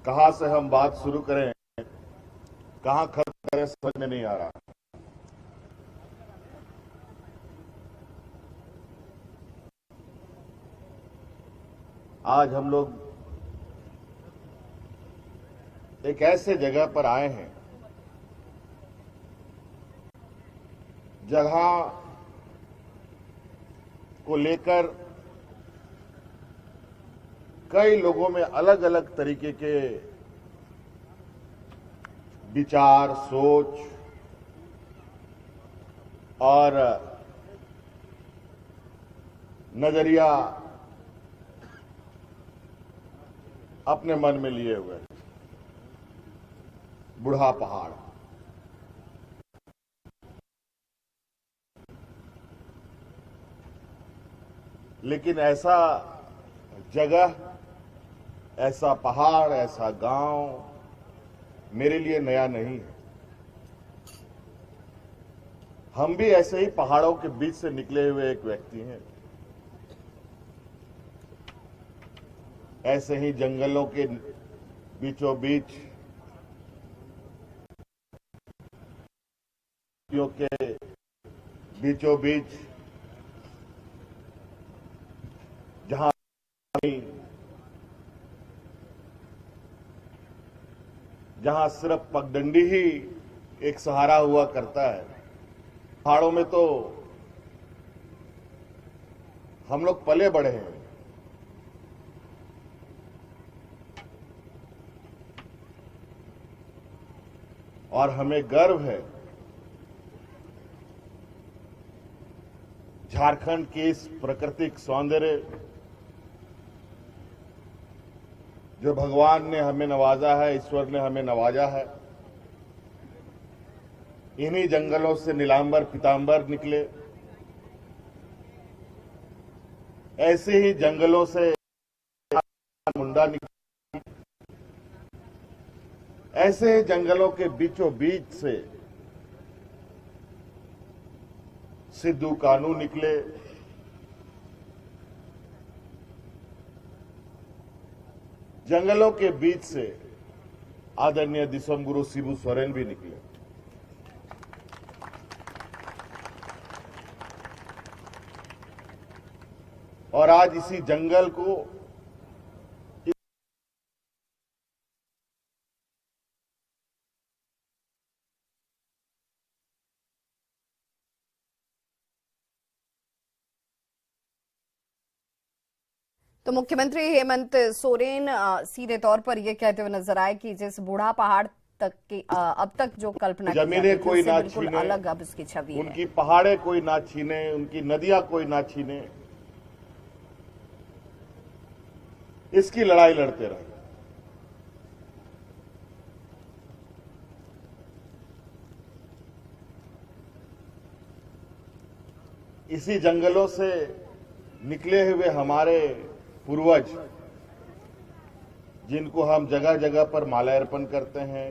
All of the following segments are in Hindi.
कहां से हम बात शुरू करें, कहां खत्म करें, समझ में नहीं आ रहा। आज हम लोग एक ऐसे जगह पर आए हैं जगह को लेकर कई लोगों में अलग अलग तरीके के विचार, सोच और नजरिया अपने मन में लिए हुए हैं। बूढ़ा पहाड़ लेकिन ऐसा जगह, ऐसा पहाड़, ऐसा गांव मेरे लिए नया नहीं है। हम भी ऐसे ही पहाड़ों के बीच से निकले हुए एक व्यक्ति हैं। ऐसे ही जंगलों के बीचों बीच के बीचों बीच जहां सिर्फ पगडंडी ही एक सहारा हुआ करता है। पहाड़ों में तो हम लोग पले बढ़े हैं। और हमें गर्व है झारखंड के इस प्राकृतिक सौंदर्य जो भगवान ने हमें नवाजा है, ईश्वर ने हमें नवाजा है। इन्हीं जंगलों से नीलांबर पीतांबर निकले, ऐसे ही जंगलों से मुंडा निकले, ऐसे ही जंगलों के बीचों बीच से सिद्धू कानू निकले, जंगलों के बीच से आदरणीय दिसोम गुरु शिबू सोरेन भी निकले। और आज इसी जंगल को तो मुख्यमंत्री हेमंत सोरेन सीधे तौर पर यह कहते हुए नजर आए कि जिस बूढ़ा पहाड़ तक की अब तक जो कल्पना जमीनें कोई ना छीने, अलग अब इसकी छवि है। उनकी पहाड़े कोई ना छीने, उनकी नदियां कोई ना छीने, इसकी लड़ाई लड़ते रहे। इसी जंगलों से निकले हुए हमारे पूर्वज, जिनको हम जगह जगह पर माल्यार्पण करते हैं,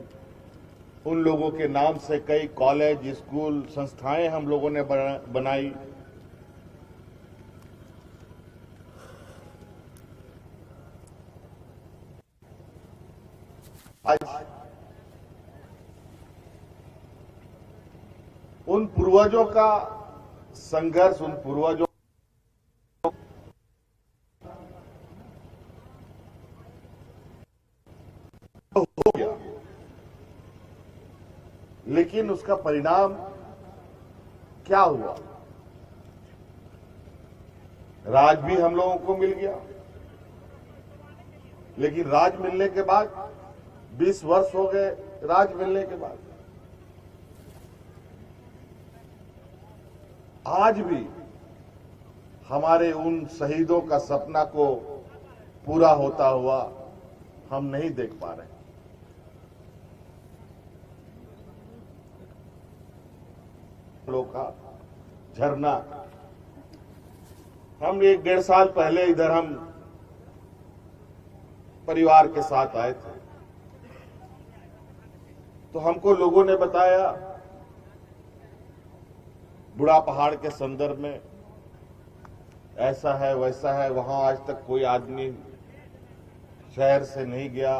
उन लोगों के नाम से कई कॉलेज, स्कूल, संस्थाएं हम लोगों ने बनाई। आज उन पूर्वजों का संघर्ष, उन पूर्वजों हो गया, लेकिन उसका परिणाम क्या हुआ? राज भी हम लोगों को मिल गया, लेकिन राज मिलने के बाद 20 वर्ष हो गए। राज मिलने के बाद आज भी हमारे उन शहीदों का सपना को पूरा होता हुआ हम नहीं देख पा रहे। का झरना, हम 1-1.5 साल पहले इधर हम परिवार के साथ आए थे, तो हमको लोगों ने बताया बूढ़ा पहाड़ के संदर्भ में ऐसा है, वैसा है, वहां आज तक कोई आदमी शहर से नहीं गया,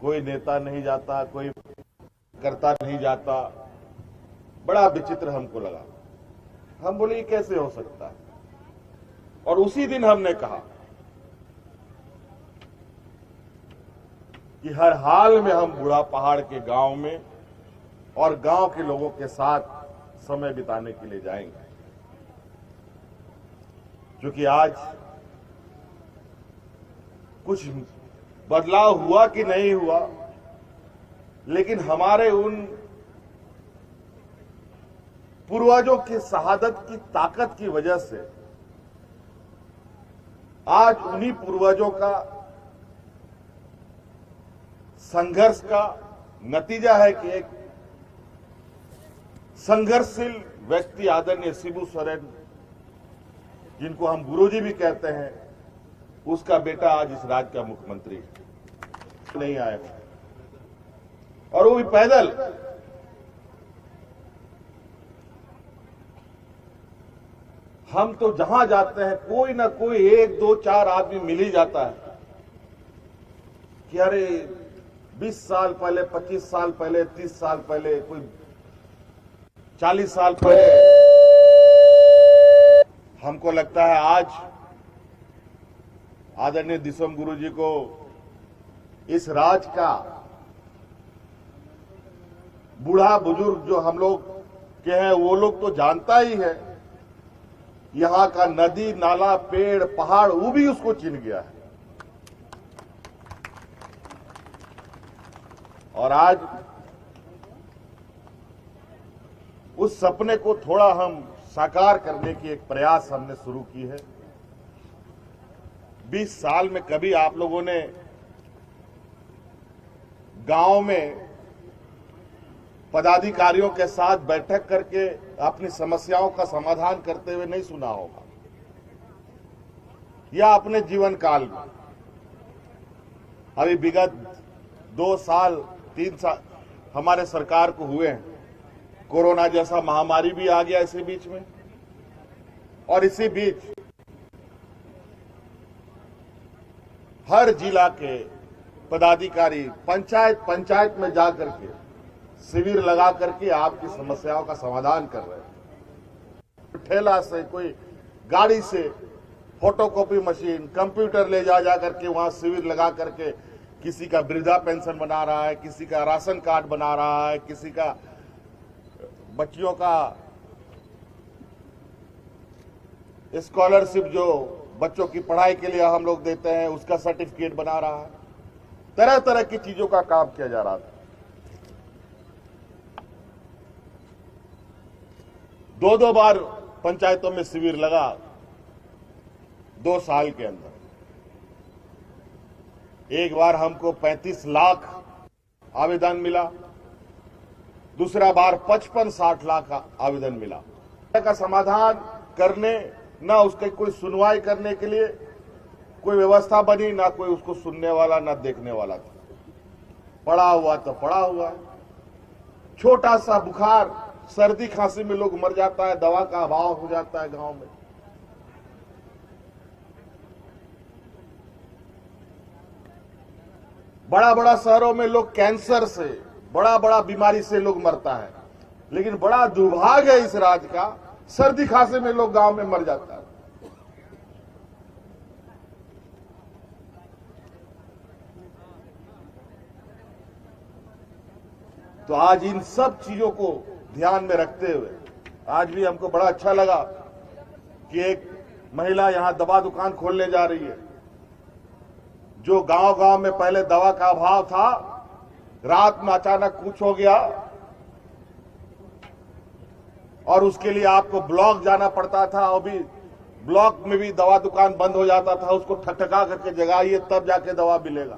कोई नेता नहीं जाता, कोई करता नहीं जाता। बड़ा विचित्र हमको लगा। हम बोले ये कैसे हो सकता है। और उसी दिन हमने कहा कि हर हाल में हम बूढ़ा पहाड़ के गांव में और गांव के लोगों के साथ समय बिताने के लिए जाएंगे, क्योंकि आज कुछ बदलाव हुआ कि नहीं हुआ, लेकिन हमारे उन पूर्वजों की शहादत की ताकत की वजह से आज उन्हीं पूर्वजों का संघर्ष का नतीजा है कि एक संघर्षशील व्यक्ति आदरणीय शिबू सोरेन, जिनको हम गुरुजी भी कहते हैं, उसका बेटा आज इस राज्य का मुख्यमंत्री नहीं आएगा, और वो भी पैदल। हम तो जहां जाते हैं कोई ना कोई 1, 2, 4 आदमी मिल ही जाता है कि अरे 20 साल पहले, 25 साल पहले, 30 साल पहले, कोई 40 साल पहले। हमको लगता है आज आदरणीय दिसोम गुरुजी को इस राज का बूढ़ा बुजुर्ग जो हम लोग के हैं वो लोग तो जानता ही है। यहां का नदी नाला पेड़ पहाड़ वो भी उसको चिन्ह गया है। और आज उस सपने को थोड़ा हम साकार करने की एक प्रयास हमने शुरू की है। 20 साल में कभी आप लोगों ने गांव में पदाधिकारियों के साथ बैठक करके अपनी समस्याओं का समाधान करते हुए नहीं सुना होगा, या अपने जीवन काल में अभी विगत 2 साल 3 साल हमारे सरकार को हुए हैं। कोरोना जैसा महामारी भी आ गया इसी बीच में, और इसी बीच हर जिला के पदाधिकारी पंचायत में जाकर के शिविर लगा करके आपकी समस्याओं का समाधान कर रहे हैं। ठेला से, कोई गाड़ी से फोटोकॉपी मशीन, कंप्यूटर ले जा करके वहां शिविर लगा करके किसी का वृद्धा पेंशन बना रहा है, किसी का राशन कार्ड बना रहा है, किसी का बच्चियों का स्कॉलरशिप जो बच्चों की पढ़ाई के लिए हम लोग देते हैं उसका सर्टिफिकेट बना रहा है। तरह तरह की चीजों का काम किया जा रहा था। 2 बार पंचायतों में शिविर लगा 2 साल के अंदर। एक बार हमको 35 लाख आवेदन मिला, दूसरा बार 55-60 लाख आवेदन मिला। का समाधान करने, ना उसकी कोई सुनवाई करने के लिए कोई व्यवस्था बनी, ना कोई उसको सुनने वाला, ना देखने वाला था। पड़ा हुआ तो पड़ा हुआ। छोटा सा बुखार, सर्दी खांसी में लोग मर जाता है, दवा का अभाव हो जाता है गांव में। बड़ा बड़ा शहरों में लोग कैंसर से, बड़ा बड़ा बीमारी से लोग मरता है, लेकिन बड़ा दुर्भाग्य है इस राज्य का, सर्दी खांसी में लोग गांव में मर जाता है। तो आज इन सब चीजों को ध्यान में रखते हुए आज भी हमको बड़ा अच्छा लगा कि एक महिला यहां दवा दुकान खोलने जा रही है। जो गांव-गांव में पहले दवा का अभाव था, रात में अचानक कुछ हो गया और उसके लिए आपको ब्लॉक जाना पड़ता था, और भी ब्लॉक में भी दवा दुकान बंद हो जाता था, उसको ठकठका करके जगाइए तब जाके दवा मिलेगा।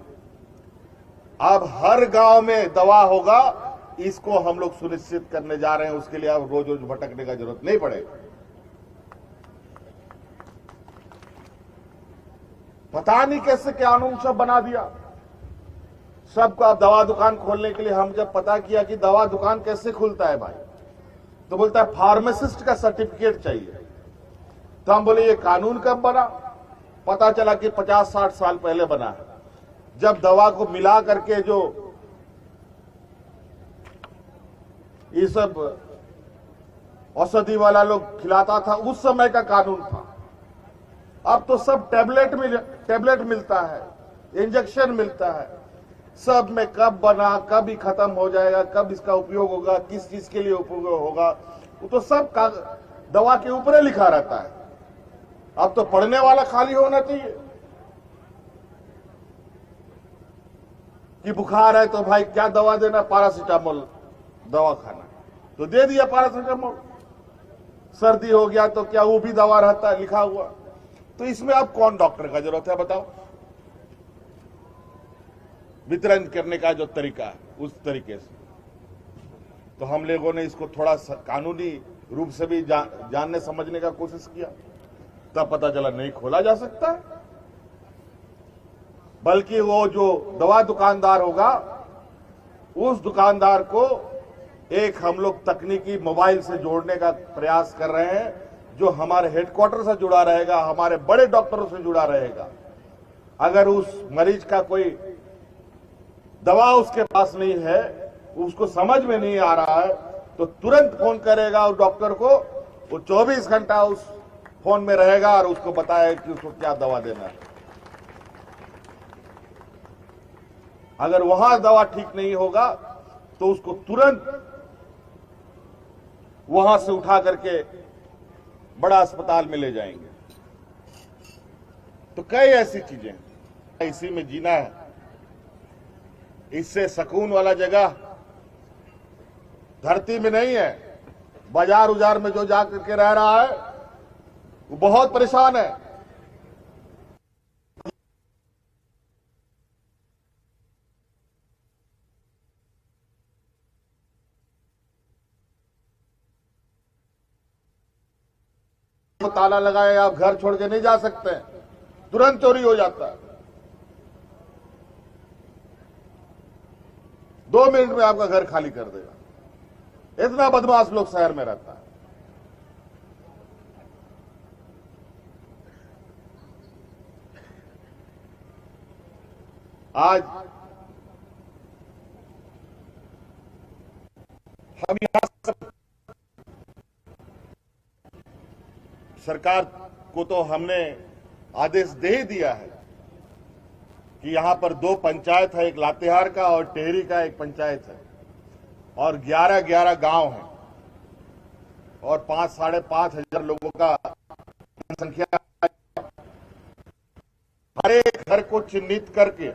अब हर गांव में दवा होगा, इसको हम लोग सुनिश्चित करने जा रहे हैं। उसके लिए अब रोज रोज भटकने का जरूरत नहीं पड़ेगा। पता नहीं कैसे कानून सब बना दिया सबको। अब दवा दुकान खोलने के लिए हम जब पता किया कि दवा दुकान कैसे खुलता है भाई, तो बोलता है फार्मासिस्ट का सर्टिफिकेट चाहिए। तो हम बोले ये कानून कब बना? पता चला कि 50-60 साल पहले बना है। जब दवा को मिला करके जो ये सब औषधि वाला लोग खिलाता था, उस समय का कानून था। अब तो सब टैबलेट मिलता है, इंजेक्शन मिलता है, सब में कब बना, कब ही खत्म हो जाएगा, कब इसका उपयोग होगा, किस चीज के लिए उपयोग होगा, वो तो सब दवा के ऊपर ही लिखा रहता है। अब तो पढ़ने वाला खाली होना चाहिए कि बुखार है तो भाई क्या दवा देना, पैरासीटामोल दवा खाना, तो दे दिया पैरासीटामोल। सर्दी हो गया तो क्या वो भी दवा रहता है लिखा हुआ। तो इसमें अब कौन डॉक्टर का जरूरत है बताओ। वितरण करने का जो तरीका है उस तरीके से तो हम लोगों ने इसको थोड़ा कानूनी रूप से भी जानने समझने का कोशिश किया, तब पता चला नहीं खोला जा सकता है। बल्कि वो जो दवा दुकानदार होगा, उस दुकानदार को एक हम लोग तकनीकी मोबाइल से जोड़ने का प्रयास कर रहे हैं, जो हमारे हेडक्वार्टर से जुड़ा रहेगा, हमारे बड़े डॉक्टरों से जुड़ा रहेगा। अगर उस मरीज का कोई दवा उसके पास नहीं है, उसको समझ में नहीं आ रहा है, तो तुरंत फोन करेगा उस डॉक्टर को, वो 24 घंटा उस फोन में रहेगा और उसको बताएगा कि उसको क्या दवा देना है। अगर वहां दवा ठीक नहीं होगा तो उसको तुरंत वहां से उठा करके बड़ा अस्पताल में ले जाएंगे। तो कई ऐसी चीजें, इसी में जीना है। इससे सुकून वाला जगह धरती में नहीं है। बाजार उजार में जो जाकर के रह रहा है वो बहुत परेशान है। ताला लगाए, आप घर छोड़ के नहीं जा सकते, तुरंत चोरी हो जाता है। 2 मिनट में आपका घर खाली कर देगा। इतना बदमाश लोग शहर में रहता है। आज हम यहां सरकार को तो हमने आदेश दे ही दिया है कि यहां पर 2 पंचायत है, एक लातेहार का और टेहरी का एक पंचायत है, और 11-11 गांव हैं और 5-5.5 हजार लोगों का संख्या। हर एक घर को चिन्हित करके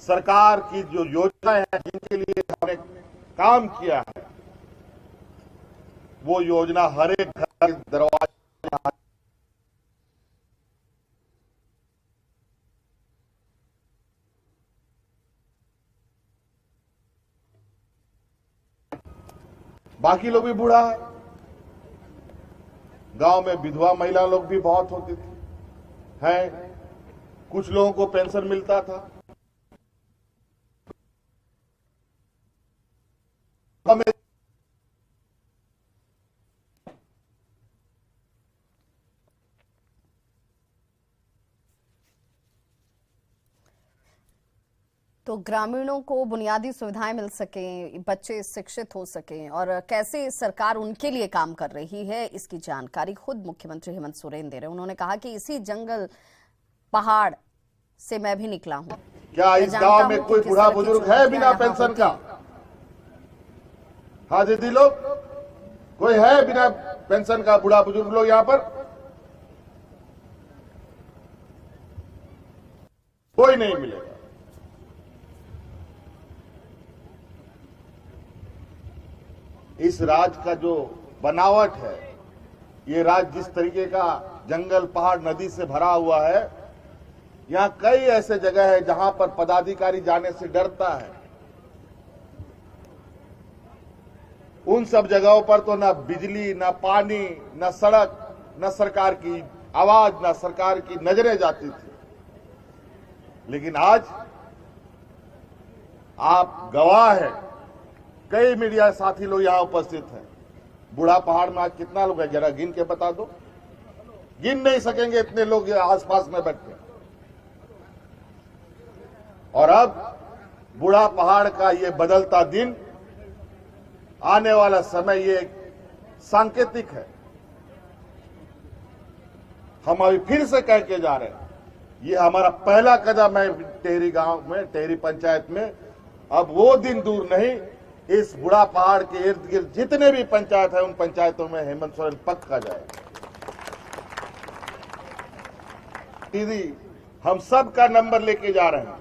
सरकार की जो योजनाएं हैं, जिनके लिए हमने काम किया है, वो योजना हर एक घर के दरवाजे बाकी लोग भी बूढ़ा है। गांव में विधवा महिला लोग भी बहुत होती थी, हैं। कुछ लोगों को पेंशन मिलता था। हमें तो ग्रामीणों को बुनियादी सुविधाएं मिल सकें, बच्चे शिक्षित हो सकें, और कैसे सरकार उनके लिए काम कर रही है, इसकी जानकारी खुद मुख्यमंत्री हेमंत सोरेन दे रहे हैं। उन्होंने कहा कि इसी जंगल पहाड़ से मैं भी निकला हूं। क्या इस गांव में कोई बूढ़ा बुजुर्ग है बिना पेंशन का? हाँ दीदी लोग, कोई है बिना पेंशन का बूढ़ा बुजुर्ग लोग यहां पर? कोई नहीं मिलेगा। इस राज्य का जो बनावट है, ये राज्य जिस तरीके का जंगल पहाड़ नदी से भरा हुआ है, यहां कई ऐसे जगह है जहां पर पदाधिकारी जाने से डरता है। उन सब जगहों पर तो ना बिजली, ना पानी, ना सड़क, ना सरकार की आवाज, ना सरकार की नजरें जाती थी। लेकिन आज आप गवाह हैं, कई मीडिया साथी लोग यहां उपस्थित हैं। बूढ़ा पहाड़ में आज कितना लोग हैं, जरा गिन के बता दो। गिन नहीं सकेंगे इतने लोग आसपास में बैठे। और अब बूढ़ा पहाड़ का ये बदलता दिन, आने वाला समय, ये एक सांकेतिक है। हम अभी फिर से कह के जा रहे हैं, ये हमारा पहला कदम है टेहरी गांव में, टेहरी पंचायत में। अब वो दिन दूर नहीं, इस बूढ़ा पहाड़ के इर्द गिर्द जितने भी पंचायत है, उन पंचायतों में हेमंत सोरेन पक्का जाए। दीदी, हम सब का नंबर लेके जा रहे हैं,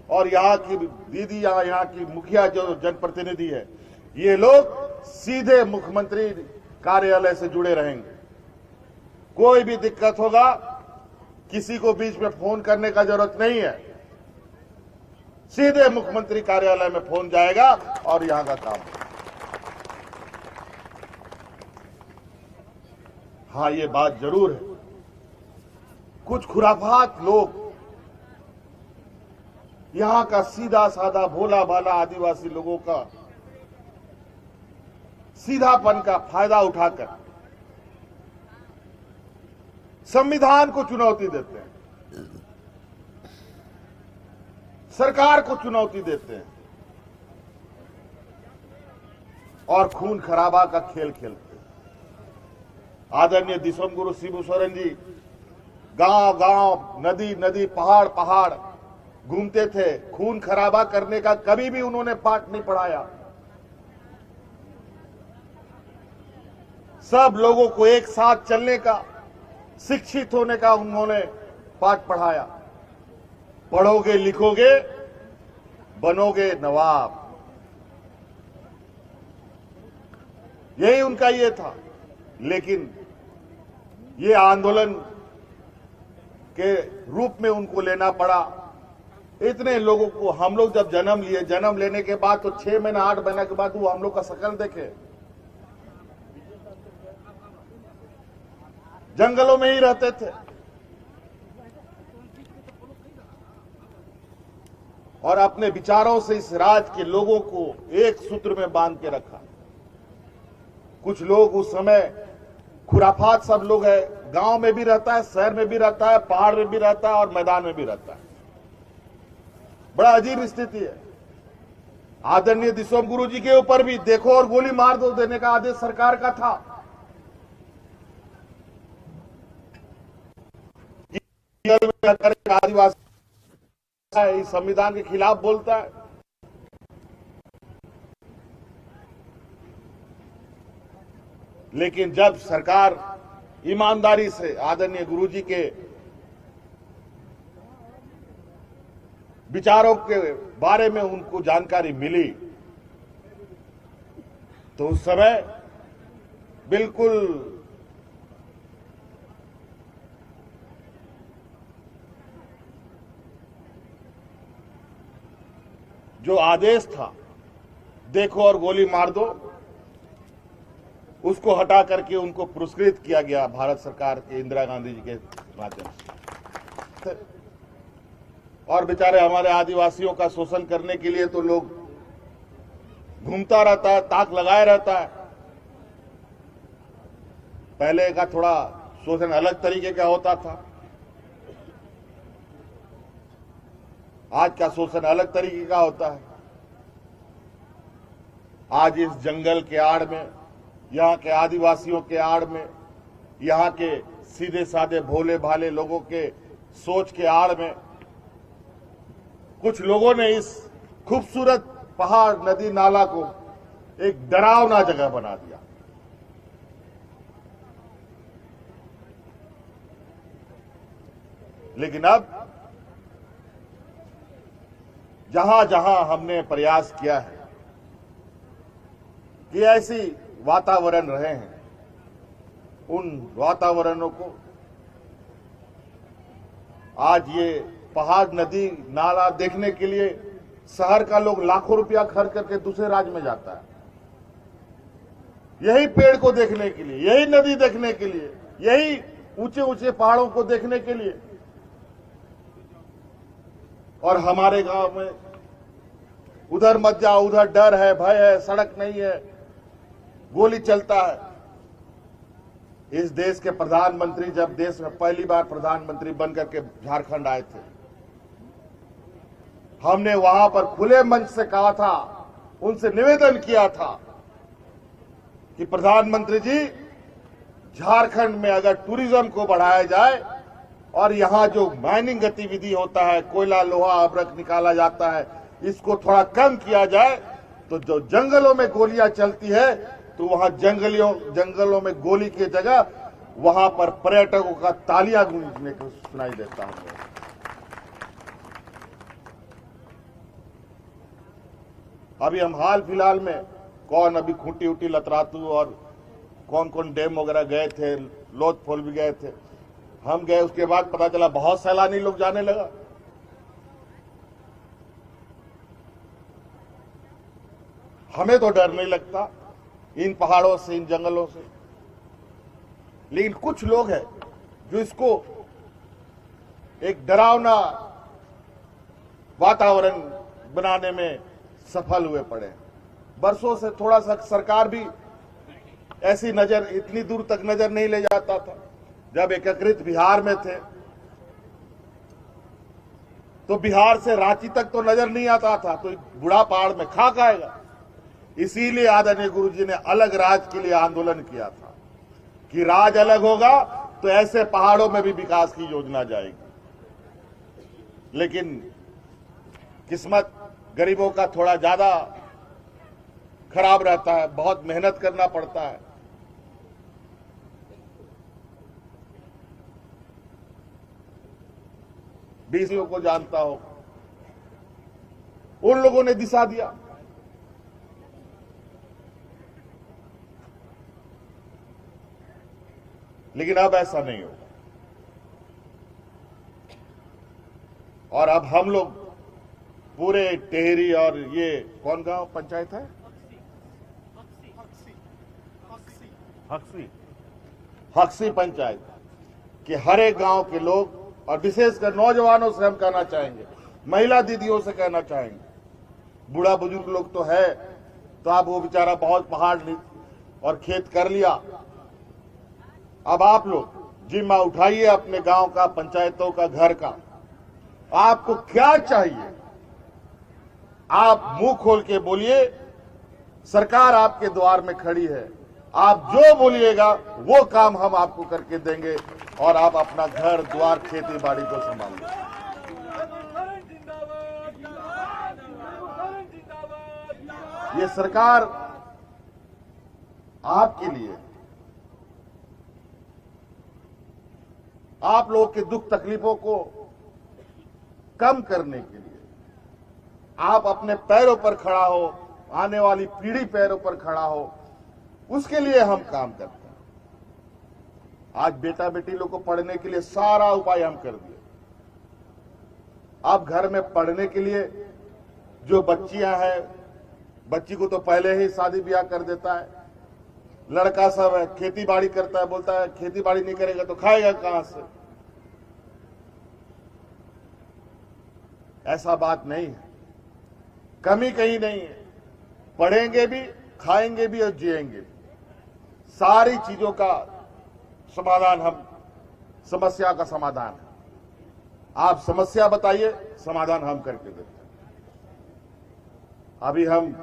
और यहाँ की दीदी, यहाँ की मुखिया जो जनप्रतिनिधि है, ये लोग सीधे मुख्यमंत्री कार्यालय से जुड़े रहेंगे। कोई भी दिक्कत होगा, किसी को बीच में फोन करने का जरूरत नहीं है, सीधे मुख्यमंत्री कार्यालय में फोन जाएगा और यहां का काम। हाँ, ये बात जरूर है, कुछ खुराफात लोग यहां का सीधा साधा भोला भाला आदिवासी लोगों का सीधापन का फायदा उठाकर संविधान को चुनौती देते हैं, सरकार को चुनौती देते हैं और खून खराबा का खेल खेलते हैं। आदरणीय दिसोम गुरु शिबू सोरेन जी गांव गांव, नदी नदी, पहाड़ पहाड़ घूमते थे, खून खराबा करने का कभी भी उन्होंने पाठ नहीं पढ़ाया। सब लोगों को एक साथ चलने का, शिक्षित होने का उन्होंने पाठ पढ़ाया। पढ़ोगे लिखोगे बनोगे नवाब, यही उनका ये था। लेकिन ये आंदोलन के रूप में उनको लेना पड़ा। इतने लोगों को, हम लोग जब जन्म लिए, जन्म लेने के बाद तो 6 महीना 8 महीने के बाद वो हम लोग का शकल देखे, जंगलों में ही रहते थे और अपने विचारों से इस राज्य के लोगों को एक सूत्र में बांध के रखा। कुछ लोग उस समय खुराफात, सब लोग है, गांव में भी रहता है, शहर में भी रहता है, पहाड़ में भी रहता है और मैदान में भी रहता है। बड़ा अजीब स्थिति है। आदरणीय दिसोम गुरु जी के ऊपर भी देखो और गोली मार दो देने का आदेश सरकार का था। आदिवासी इस संविधान के खिलाफ बोलता है। लेकिन जब सरकार ईमानदारी से आदरणीय गुरुजी के विचारों के बारे में उनको जानकारी मिली, तो उस समय बिल्कुल जो आदेश था, देखो और गोली मार दो, उसको हटा करके उनको पुरस्कृत किया गया भारत सरकार के, इंदिरा गांधी जी के माध्यम से। और बेचारे हमारे आदिवासियों का शोषण करने के लिए तो लोग घूमता रहता है, ताक लगाए रहता है। पहले का थोड़ा शोषण अलग तरीके का होता था, आज का शोषण अलग तरीके का होता है। आज इस जंगल के आड़ में, यहाँ के आदिवासियों के आड़ में, यहाँ के सीधे साधे भोले भाले लोगों के सोच के आड़ में कुछ लोगों ने इस खूबसूरत पहाड़, नदी, नाला को एक डरावना जगह बना दिया। लेकिन अब जहां जहां हमने प्रयास किया है कि ऐसी वातावरण रहे हैं, उन वातावरणों को आज ये पहाड़, नदी, नाला देखने के लिए शहर का लोग लाखों रुपया खर्च करके दूसरे राज्य में जाता है, यही पेड़ को देखने के लिए, यही नदी देखने के लिए, यही ऊंचे ऊंचे पहाड़ों को देखने के लिए। और हमारे गांव में उधर मत जाओ, उधर डर है, भय है, सड़क नहीं है, गोली चलता है। इस देश के प्रधानमंत्री जब देश में पहली बार प्रधानमंत्री बनकर के झारखंड आए थे, हमने वहां पर खुले मंच से कहा था, उनसे निवेदन किया था कि प्रधानमंत्री जी, झारखंड में अगर टूरिज्म को बढ़ाया जाए और यहां जो माइनिंग गतिविधि होता है, कोयला लोहा अभ्रक निकाला जाता है, इसको थोड़ा कम किया जाए तो जो जंगलों में गोलियां चलती है तो वहां जंगलों में गोली की जगह वहां पर पर्यटकों का तालियां गूंजने को सुनाई देता है। अभी हम हाल फिलहाल में कौन अभी खूंटी उटी लतरातू और कौन कौन डैम वगैरह गए थे, लोथफोल भी गए थे। हम गए, उसके बाद पता चला बहुत सैलानी लोग जाने लगा। हमें तो डर नहीं लगता इन पहाड़ों से, इन जंगलों से, लेकिन कुछ लोग हैं जो इसको एक डरावना वातावरण बनाने में सफल हुए पड़े। बरसों से थोड़ा सा सरकार भी ऐसी नजर, इतनी दूर तक नजर नहीं ले जाता था। जब एकीकृत बिहार में थे तो बिहार से रांची तक तो नजर नहीं आता था, तो बूढ़ा पहाड़ में खाक आएगा। इसीलिए आदरणीय गुरुजी ने अलग राज्य के लिए आंदोलन किया था कि राज्य अलग होगा तो ऐसे पहाड़ों में भी विकास की योजना जाएगी। लेकिन किस्मत गरीबों का थोड़ा ज्यादा खराब रहता है, बहुत मेहनत करना पड़ता है। बीसियों को जानता हो, उन लोगों ने दिशा दिया। लेकिन अब ऐसा नहीं होगा। और अब हम लोग पूरे टेहरी और ये कौन गांव पंचायत है, हक्सी पंचायत के हर एक गांव के लोग, और विशेषकर नौजवानों से हम कहना चाहेंगे, महिला दीदियों से कहना चाहेंगे, बूढ़ा बुजुर्ग लोग तो है, तो आप वो बेचारा बहुत पहाड़ और खेत कर लिया। अब आप लोग जिम्मा उठाइए अपने गांव का, पंचायतों का, घर का। आपको क्या चाहिए, आप मुंह खोल के बोलिए। सरकार आपके द्वार में खड़ी है, आप जो बोलिएगा वो काम हम आपको करके देंगे और आप अपना घर द्वार, खेती बाड़ी को संभालिए। ये सरकार आपके लिए, आप लोगों के दुख तकलीफों को कम करने के लिए, आप अपने पैरों पर खड़ा हो, आने वाली पीढ़ी पैरों पर खड़ा हो, उसके लिए हम काम करते हैं। आज बेटा बेटी लोग को पढ़ने के लिए सारा उपाय हम कर दिए। अब घर में पढ़ने के लिए जो बच्चियां हैं, बच्ची को तो पहले ही शादी ब्याह कर देता है। लड़का सब है, खेती बाड़ी करता है, बोलता है खेती बाड़ी नहीं करेगा तो खाएगा कहां से। ऐसा बात नहीं है, कमी कहीं नहीं है। पढ़ेंगे भी, खाएंगे भी और जिएंगे भी। सारी चीजों का समाधान हम, समस्या का समाधान है। आप समस्या बताइए, समाधान हम करके देते हैं। अभी हम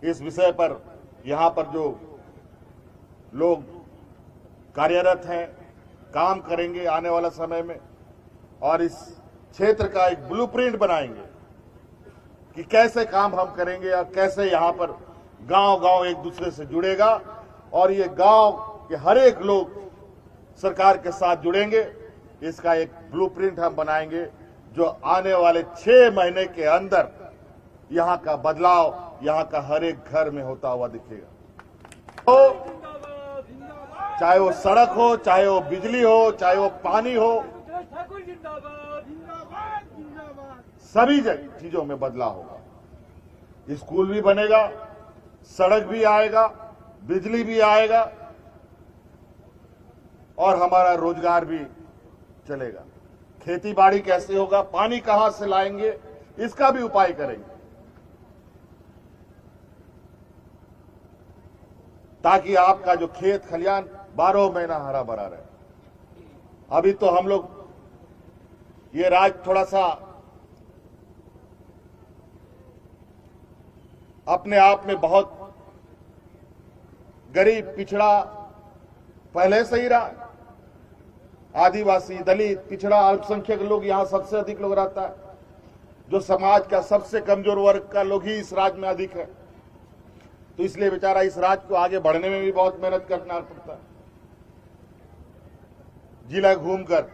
इस विषय पर, यहां पर जो लोग कार्यरत हैं, काम करेंगे आने वाला समय में, और इस क्षेत्र का एक ब्लूप्रिंट बनाएंगे कि कैसे काम हम करेंगे और कैसे यहां पर गांव-गांव एक दूसरे से जुड़ेगा और ये गांव के हर एक लोग सरकार के साथ जुड़ेंगे। इसका एक ब्लूप्रिंट हम बनाएंगे जो आने वाले 6 महीने के अंदर यहां का बदलाव यहां का हर एक घर में होता हुआ दिखेगा। तो चाहे वो सड़क हो, चाहे वो बिजली हो, चाहे वो पानी हो, सभी चीजों में बदलाव होगा। स्कूल भी बनेगा, सड़क भी आएगा, बिजली भी आएगा और हमारा रोजगार भी चलेगा। खेती बाड़ी कैसे होगा, पानी कहां से लाएंगे, इसका भी उपाय करेंगे ताकि आपका जो खेत खलियान 12 महीना हरा भरा रहे। अभी तो हम लोग ये राज्य थोड़ा सा अपने आप में बहुत गरीब, पिछड़ा पहले से ही रहा। आदिवासी, दलित, पिछड़ा, अल्पसंख्यक लोग यहां सबसे अधिक लोग रहता है। जो समाज का सबसे कमजोर वर्ग का लोग ही इस राज्य में अधिक है। तो इसलिए बेचारा इस राज्य को आगे बढ़ने में भी बहुत मेहनत करना पड़ता है। जिला घूमकर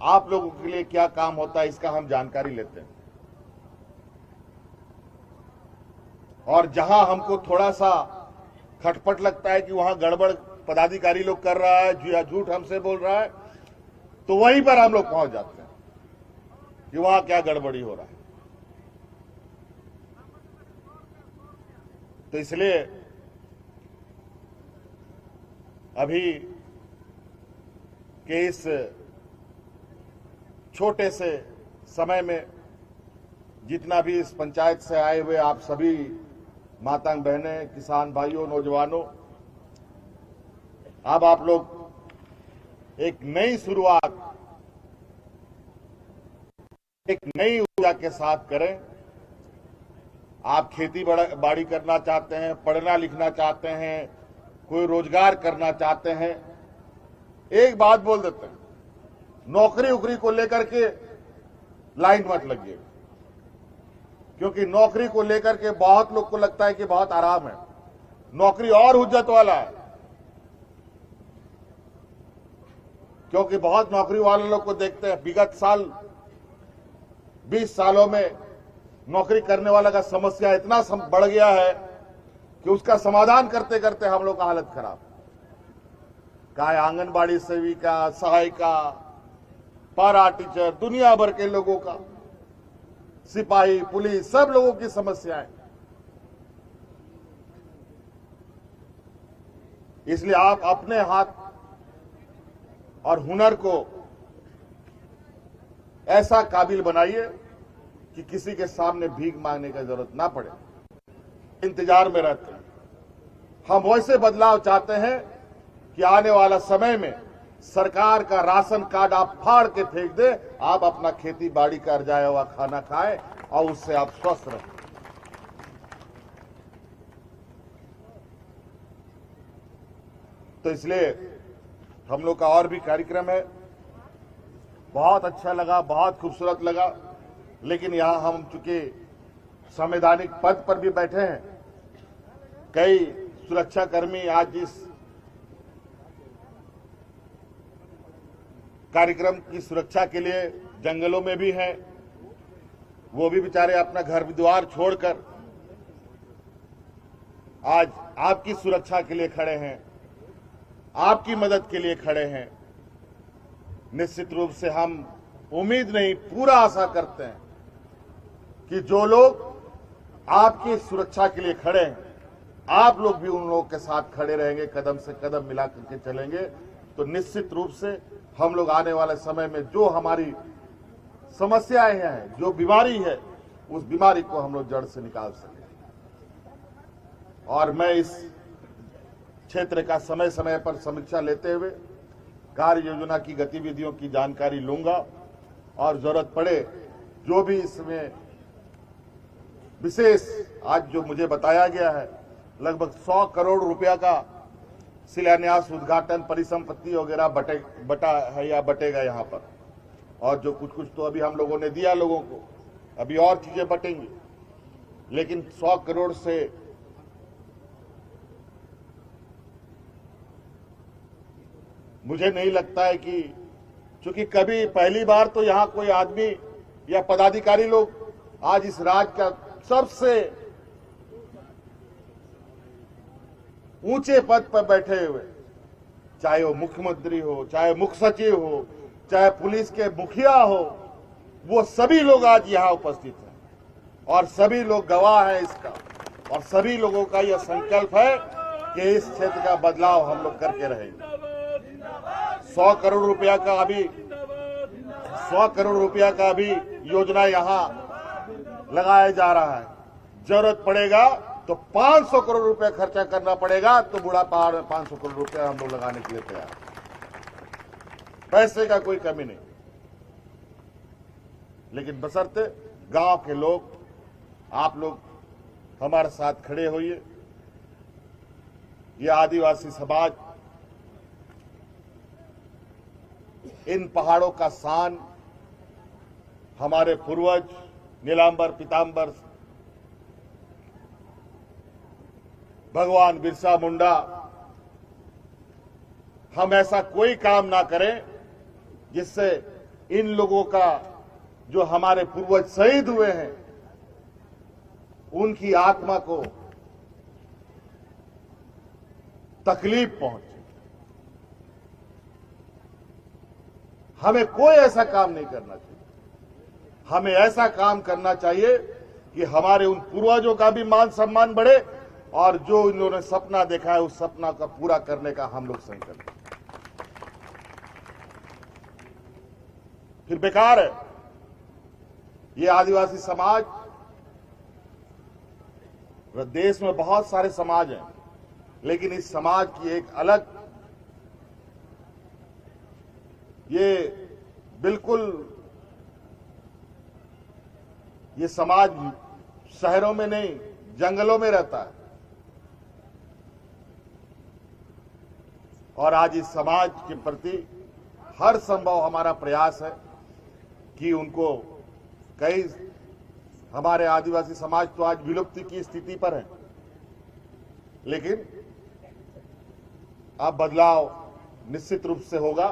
आप लोगों के लिए क्या काम होता है इसका हम जानकारी लेते हैं। और जहां हमको थोड़ा सा खटपट लगता है कि वहां गड़बड़ पदाधिकारी लोग कर रहा है या झूठ हमसे बोल रहा है, तो वहीं पर हम लोग पहुंच जाते हैं कि वहां क्या गड़बड़ी हो रहा है। तो इसलिए अभी के इस छोटे से समय में जितना भी इस पंचायत से आए हुए आप सभी माता बहनें, किसान भाइयों, नौजवानों, अब आप लोग एक नई शुरुआत, एक नई ऊर्जा के साथ करें। आप खेती बाड़ी करना चाहते हैं, पढ़ना लिखना चाहते हैं, कोई रोजगार करना चाहते हैं, एक बात बोल देते हैं, नौकरी उकरी को लेकर के लाइन मत लगिए। क्योंकि नौकरी को लेकर के बहुत लोग को लगता है कि बहुत आराम है। नौकरी और हुज्जत वाला है, क्योंकि बहुत नौकरी वाले लोग को देखते हैं विगत साल 20 सालों में नौकरी करने वाला का समस्या इतना बढ़ गया है कि उसका समाधान करते करते हम लोग का हालत खराब। चाहे आंगनबाड़ी सेविका, सहायिका, पारा टीचर, दुनिया भर के लोगों का, सिपाही, पुलिस, सब लोगों की समस्याएं। इसलिए आप अपने हाथ और हुनर को ऐसा काबिल बनाइए कि किसी के सामने भीख मांगने की जरूरत ना पड़े। इंतजार में रहते हैं हम। वैसे बदलाव चाहते हैं कि आने वाला समय में सरकार का राशन कार्ड आप फाड़ के फेंक दे, आप अपना खेती बाड़ी कर जाए हुआ खाना खाएं और उससे आप स्वस्थ रहें। तो इसलिए हम लोग का और भी कार्यक्रम है। बहुत अच्छा लगा, बहुत खूबसूरत लगा। लेकिन यहां हम चूंकि संवैधानिक पद पर भी बैठे हैं, कई सुरक्षाकर्मी आज जिस कार्यक्रम की सुरक्षा के लिए जंगलों में भी हैं, वो भी बेचारे अपना घर द्वार छोड़कर आज आपकी सुरक्षा के लिए खड़े हैं, आपकी मदद के लिए खड़े हैं। निश्चित रूप से हम उम्मीद नहीं, पूरा आशा करते हैं कि जो लोग आपकी सुरक्षा के लिए खड़े हैं, आप लोग भी उन लोगों के साथ खड़े रहेंगे, कदम से कदम मिला करके चलेंगे। तो निश्चित रूप से हम लोग आने वाले समय में जो हमारी समस्याएं हैं, जो बीमारी है, उस बीमारी को हम लोग जड़ से निकाल सकें। और मैं इस क्षेत्र का समय समय पर समीक्षा लेते हुए कार्य योजना की गतिविधियों की जानकारी लूंगा और जरूरत पड़े जो भी इसमें विशेष आज जो मुझे बताया गया है, लगभग 100 करोड़ रुपया का शिलान्यास, उद्घाटन, परिसंपत्ति वगैरह बटा है या बटेगा यहाँ पर। और जो कुछ कुछ तो अभी हम लोगों ने दिया लोगों को, अभी और चीजें बटेंगी। लेकिन 100 करोड़ से मुझे नहीं लगता है कि, चूंकि कभी पहली बार तो यहाँ कोई आदमी या पदाधिकारी लोग आज इस राज्य का सबसे ऊंचे पद पर बैठे हुए, चाहे वो मुख्यमंत्री हो, चाहे मुख्य सचिव हो, चाहे पुलिस के मुखिया हो, वो सभी लोग आज यहाँ उपस्थित हैं और सभी लोग गवाह हैं इसका। और सभी लोगों का यह संकल्प है कि इस क्षेत्र का बदलाव हम लोग करके रहेंगे। 100 करोड़ रुपया का अभी 100 करोड़ रुपया का अभी योजना यहाँ लगाया जा रहा है। जरूरत पड़ेगा तो 500 करोड़ रुपया खर्चा करना पड़ेगा, तो बुढ़ापा में 500 करोड़ रुपया हम लोग लगाने के लिए तैयार हैं। पैसे का कोई कमी नहीं, लेकिन बशर्ते गांव के लोग, आप लोग हमारे साथ खड़े होइए। ये आदिवासी समाज इन पहाड़ों का शान, हमारे पूर्वज नीलांबर पीतांबर भगवान बिरसा मुंडा, हम ऐसा कोई काम ना करें जिससे इन लोगों का, जो हमारे पूर्वज शहीद हुए हैं, उनकी आत्मा को तकलीफ पहुंचे। हमें कोई ऐसा काम नहीं करना चाहिए। हमें ऐसा काम करना चाहिए कि हमारे उन पूर्वजों का भी मान सम्मान बढ़े और जो इन्होंने सपना देखा है उस सपना का पूरा करने का हम लोग संकल्प लें। फिर बेकार है ये आदिवासी समाज। देश में बहुत सारे समाज हैं, लेकिन इस समाज की एक अलग, ये बिल्कुल, ये समाज शहरों में नहीं जंगलों में रहता है। और आज इस समाज के प्रति हर संभव हमारा प्रयास है कि उनको, कई हमारे आदिवासी समाज तो आज विलुप्ति की स्थिति पर है, लेकिन अब बदलाव निश्चित रूप से होगा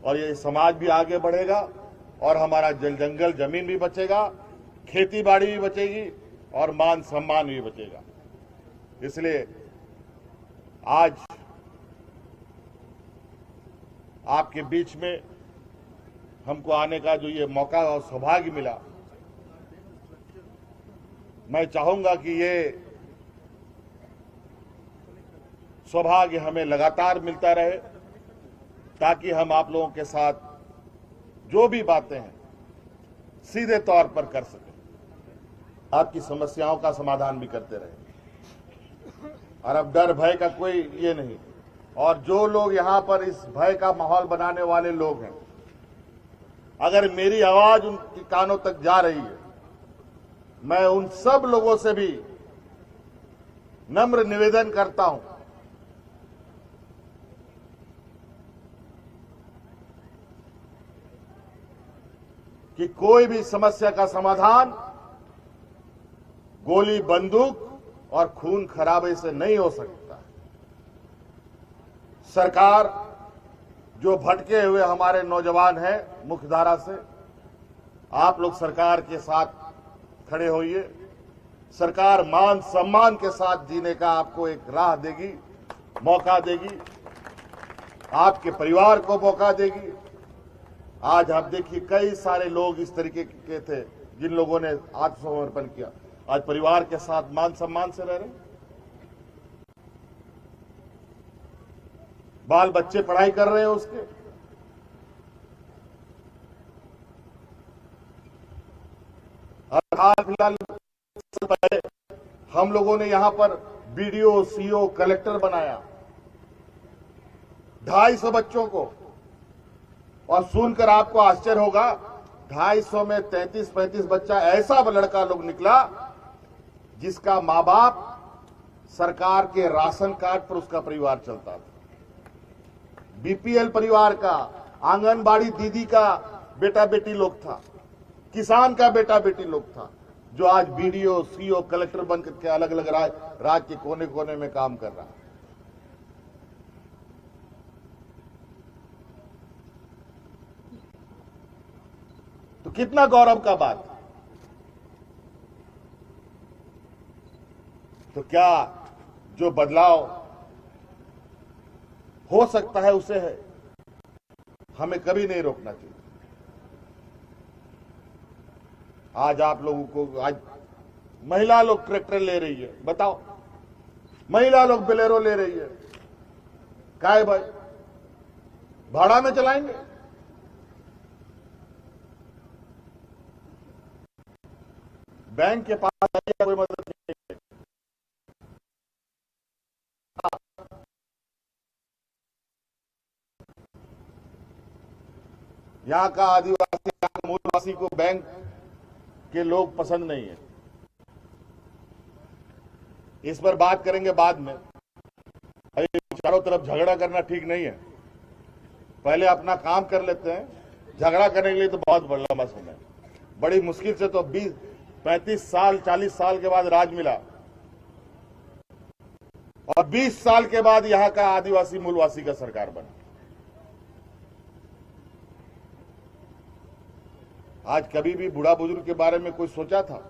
और ये समाज भी आगे बढ़ेगा और हमारा जंगल जमीन भी बचेगा, खेती बाड़ी भी बचेगी और मान सम्मान भी बचेगा। इसलिए आज आपके बीच में हमको आने का जो ये मौका और सौभाग्य मिला, मैं चाहूंगा कि ये सौभाग्य हमें लगातार मिलता रहे, ताकि हम आप लोगों के साथ जो भी बातें हैं सीधे तौर पर कर सकें, आपकी समस्याओं का समाधान भी करते रहे। और अब डर भय का कोई ये नहीं। और जो लोग यहां पर इस भय का माहौल बनाने वाले लोग हैं, अगर मेरी आवाज उनके कानों तक जा रही है, मैं उन सब लोगों से भी नम्र निवेदन करता हूं कि कोई भी समस्या का समाधान गोली बंदूक और खून खराबे से नहीं हो सकता। सरकार, जो भटके हुए हमारे नौजवान हैं मुख्यधारा से, आप लोग सरकार के साथ खड़े होइए। सरकार मान सम्मान के साथ जीने का आपको एक राह देगी, मौका देगी, आपके परिवार को मौका देगी। आज आप देखिए कई सारे लोग इस तरीके के थे जिन लोगों ने आत्मसमर्पण किया, आज परिवार के साथ मान सम्मान से रह रहे, बाल बच्चे पढ़ाई कर रहे हैं उसके। और हाल फिलहाल पहले हम लोगों ने यहां पर बीडीओ, सीओ, कलेक्टर बनाया 250 बच्चों को। और सुनकर आपको आश्चर्य होगा, 250 में 33-35 बच्चा ऐसा लड़का लोग निकला जिसका माँ बाप सरकार के राशन कार्ड पर उसका परिवार चलता था, बीपीएल परिवार का, आंगनबाड़ी दीदी का बेटा बेटी लोग था, किसान का बेटा बेटी लोग था, जो आज बीडीओ, सीओ, कलेक्टर बनकर के अलग अलग राज्य के कोने कोने में काम कर रहा है। तो कितना गौरव का बात। तो क्या जो बदलाव हो सकता है उसे है हमें कभी नहीं रोकना चाहिए। आज आप लोगों को, आज महिला लोग ट्रैक्टर ले रही है, बताओ, महिला लोग बोलेरो ले रही है, काहे भाई भाड़ा में चलाएंगे? बैंक के पास कोई मदद नहीं है। यहाँ का आदिवासी, मूलवासी को बैंक के लोग पसंद नहीं है। इस पर बात करेंगे बाद में। अभी चारों तरफ झगड़ा करना ठीक नहीं है, पहले अपना काम कर लेते हैं। झगड़ा करने के लिए तो बहुत लंबा समय है, बड़ी मुश्किल से तो 35 साल 40 साल के बाद राज मिला और 20 साल के बाद यहां का आदिवासी मूलवासी का सरकार बना। आज कभी भी बूढ़ा बुजुर्ग के बारे में कोई सोचा था?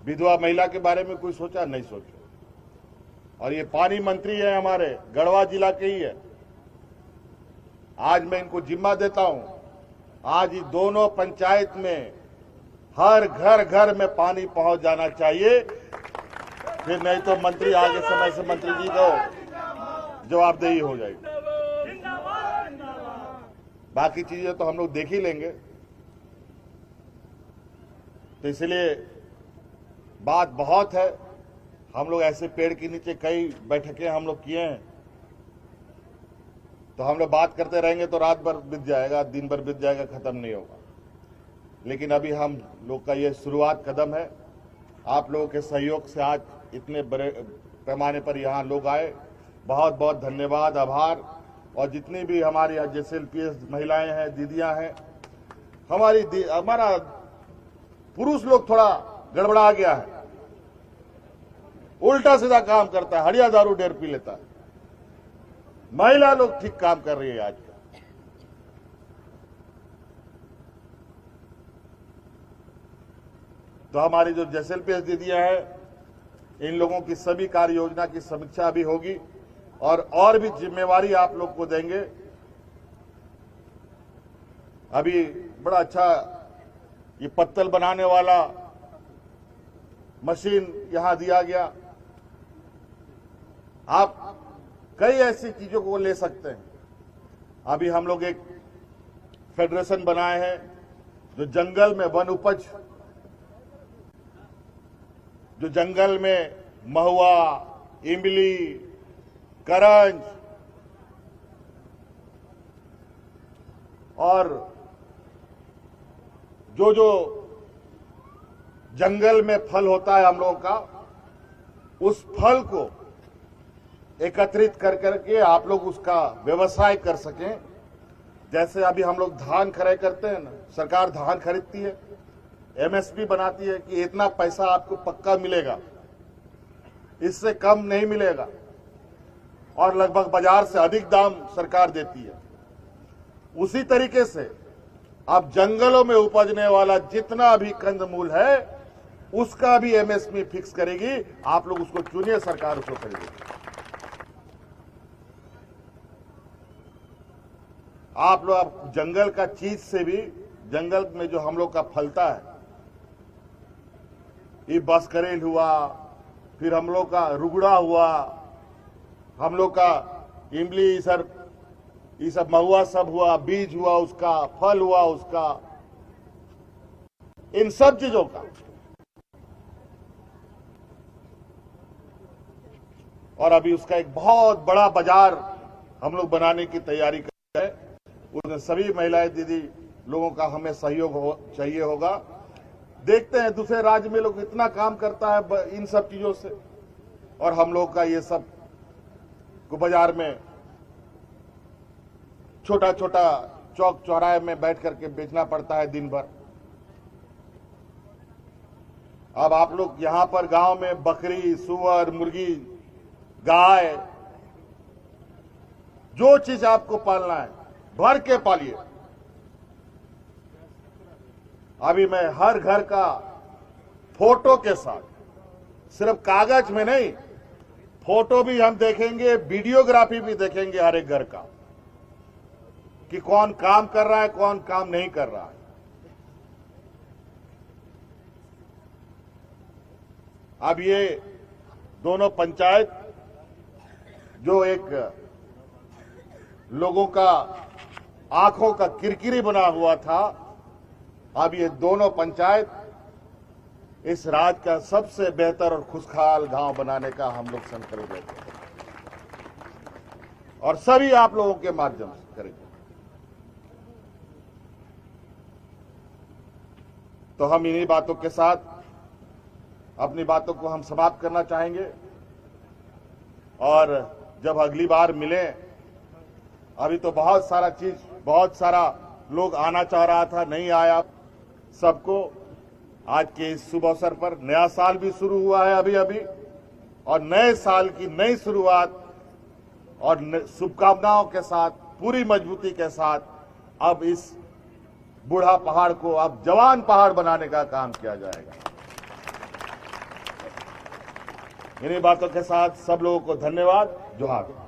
विधवा महिला के बारे में कोई सोचा? नहीं सोचा। और ये पानी मंत्री है, हमारे गढ़वा जिला के ही है। आज मैं इनको जिम्मा देता हूं, आज ये दोनों पंचायत में हर घर घर में पानी पहुंच जाना चाहिए, फिर नहीं तो मंत्री आगे समय से मंत्री जी को जवाबदेही हो जाएगी। बाकी चीजें तो हम लोग देख ही लेंगे। तो इसलिए बात बहुत है। हम लोग ऐसे पेड़ के नीचे कई बैठकें हम लोग किए हैं, तो हम लोग बात करते रहेंगे तो रात भर बीत जाएगा, दिन भर बीत जाएगा, खत्म नहीं होगा। लेकिन अभी हम लोग का ये शुरुआत कदम है। आप लोगों के सहयोग से आज इतने बड़े पैमाने पर यहाँ लोग आए, बहुत बहुत धन्यवाद, आभार। और जितनी भी हमारी JCLPS महिलाएं हैं, दीदियां हैं, हमारा पुरुष लोग थोड़ा गड़बड़ा गया है, उल्टा सीधा काम करता है, हड़िया दारू ढेर पी लेता है। महिला लोग ठीक काम कर रही है आज का। तो हमारी जो JCLPS दीदियां हैं, इन लोगों की सभी कार्य योजना की समीक्षा भी होगी और भी जिम्मेवारी आप लोग को देंगे। अभी बड़ा अच्छा ये पत्तल बनाने वाला मशीन यहां दिया गया। आप कई ऐसी चीजों को ले सकते हैं। अभी हम लोग एक फेडरेशन बनाए हैं जो जंगल में वन उपज, जो जंगल में महुआ, इमली, करंज और जो जंगल में फल होता है हम लोगों का, उस फल को एकत्रित कर करके आप लोग उसका व्यवसाय कर सकें। जैसे अभी हम लोग धान क्रय करते हैं ना, सरकार धान खरीदती है, MSP बनाती है कि इतना पैसा आपको पक्का मिलेगा, इससे कम नहीं मिलेगा, और लगभग बाजार से अधिक दाम सरकार देती है। उसी तरीके से अब जंगलों में उपजने वाला जितना भी कंदमूल है उसका भी MSP फिक्स करेगी। आप लोग उसको चुनिए, सरकार उसको खरीदेगी। आप लोग जंगल का चीज से भी, जंगल में जो हम लोग का फलता है, ये बसकरेल हुआ, फिर हम लोग का रुगड़ा हुआ, हम लोग का इमली, ये सब महुआ सब हुआ, बीज हुआ उसका, फल हुआ उसका, इन सब चीजों का। और अभी उसका एक बहुत बड़ा बाजार हम लोग बनाने की तैयारी कर रहे हैं। उसमें सभी महिलाएं दीदी लोगों का हमें सहयोग चाहिए होगा। देखते हैं दूसरे राज्य में लोग इतना काम करता है इन सब चीजों से, और हम लोग का ये सब को बाजार में छोटा छोटा चौक चौराहे में बैठ करके बेचना पड़ता है दिन भर। अब आप लोग यहां पर गांव में बकरी, सुअर, मुर्गी, गाय, जो चीज आपको पालना है भर के पालिए। अभी मैं हर घर का फोटो के साथ, सिर्फ कागज में नहीं, फोटो भी हम देखेंगे, वीडियोग्राफी भी देखेंगे हर एक घर का, कि कौन काम कर रहा है, कौन काम नहीं कर रहा है। अब ये दोनों पंचायत जो एक लोगों का आंखों का किरकिरी बना हुआ था, अब ये दोनों पंचायत इस राज्य का सबसे बेहतर और खुशहाल गांव बनाने का हम लोग संकल्प लेते हैं, और सभी आप लोगों के माध्यम से करेंगे। तो हम इन्हीं बातों के साथ अपनी बातों को हम समाप्त करना चाहेंगे और जब अगली बार मिले, अभी तो बहुत सारा लोग आना चाह रहा था, नहीं आया। सबको आज के इस शुभ अवसर पर नया साल भी शुरू हुआ है अभी और नए साल की नई शुरुआत और शुभकामनाओं के साथ, पूरी मजबूती के साथ अब इस बूढ़ा पहाड़ को अब जवान पहाड़ बनाने का काम किया जाएगा। इन्हीं बातों के साथ सब लोगों को धन्यवाद। जोहार।